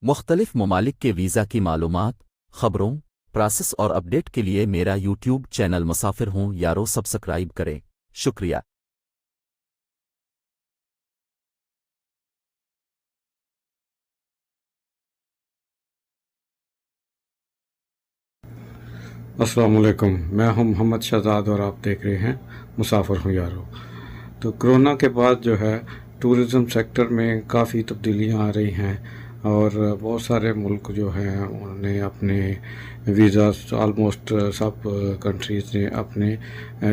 मुख्तलिफ ममालिक के वीज़ा की मालूमात, ख़बरों, प्रोसेस और अपडेट के लिए मेरा यूट्यूब चैनल मुसाफिर हूँ यारो सब्सक्राइब करें। शुक्रिया। अस्सलाम वालेकुम, मैं हूं मोहम्मद शहजाद और आप देख रहे हैं मुसाफिर हूं यारो। तो कोरोना के बाद जो है टूरिज़म सेक्टर में काफ़ी तब्दीलियां आ रही हैं और बहुत सारे मुल्क जो हैं उन्होंने अपने वीज़ाज़ ऑलमोस्ट सब कंट्रीज़ ने अपने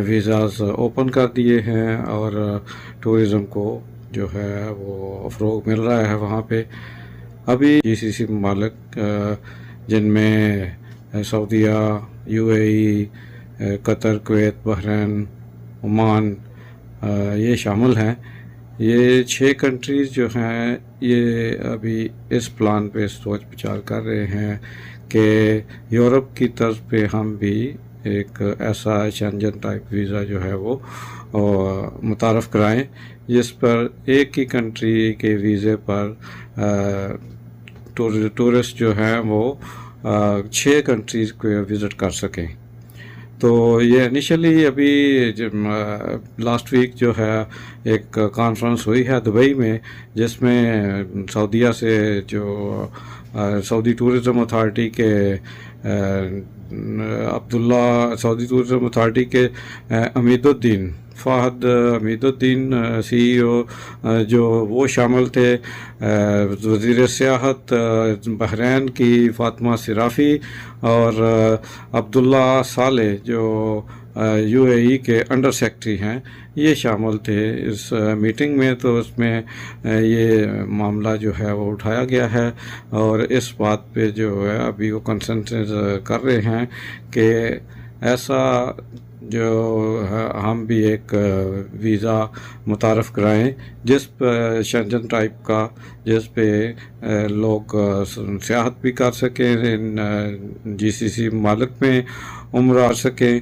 वीज़ाज़ ओपन कर दिए हैं और टूरिज़म को जो है वो फ़रोग़ मिल रहा है वहाँ पे। अभी जीसीसी ममालिक जिनमें सऊदीया, UAE, Qatar, Kuwait, Bahrain, Oman ये शामिल हैं। ये 6 कंट्रीज़ जो हैं ये अभी इस प्लान पे सोच विचार कर रहे हैं कि यूरोप की तर्ज पे हम भी एक ऐसा शेंजन टाइप वीज़ा जो है वो मुतारफ़ कराएं जिस पर एक ही कंट्री के वीज़े पर टूरिस्ट जो हैं वो 6 कंट्रीज़ को विज़िट कर सकें। तो ये इनिशियली अभी लास्ट वीक जो है एक कॉन्फ्रेंस हुई है दुबई में जिसमें सऊदीया से जो सऊदी टूरिज़म अथॉरिटी के सऊदी टूरिज़म अथॉरिटी के अमीदुद्दीन फ़हद अमीदुद्दीन CEO जो वो शामिल थे, वज़ीर सियाहत बहरीन की फ़ातिमा सिराफ़ी और अब्दुल्ला साले जो UAE के अंडर सेक्रेटरी हैं ये शामिल थे इस मीटिंग में। तो उसमें ये मामला जो है वो उठाया गया है और इस बात पे जो है अभी वो कंसेंसस कर रहे हैं कि ऐसा जो है हम भी एक वीज़ा मुतारफ़ कराएं जिस पर शेंजन टाइप का, जिस पे लोग सियाहत भी कर सकें, इन GCC ममालिक में उम्रा कर सकें।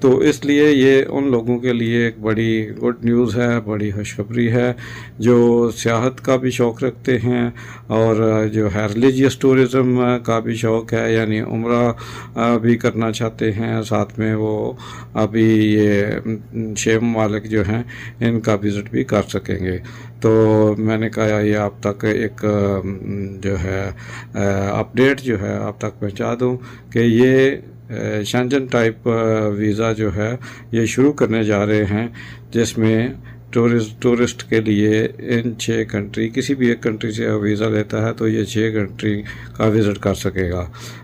तो इसलिए ये उन लोगों के लिए एक बड़ी गुड न्यूज़ है, बड़ी खुशखबरी है जो सियाहत का भी शौक़ रखते हैं और जो है रिलीजियस टूरिज़म का भी शौक़ है, यानी उम्रा भी करना चाहते हैं। साथ में वो अभी ये 6 ममालिक जो हैं इनका विज़िट भी कर सकेंगे। तो मैंने कहा ये आप तक एक जो है अपडेट जो है आप तक पहुंचा दूं कि ये शेंजन टाइप वीज़ा जो है ये शुरू करने जा रहे हैं जिसमें टूरिस्ट के लिए इन 6 कंट्री, किसी भी एक कंट्री से वीज़ा लेता है तो ये 6 कंट्री का विज़िट कर सकेगा।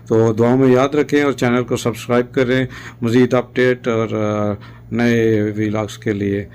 तो दुआ में याद रखें और चैनल को सब्सक्राइब करें मज़ीद अपडेट और नए व्लॉग्स के लिए।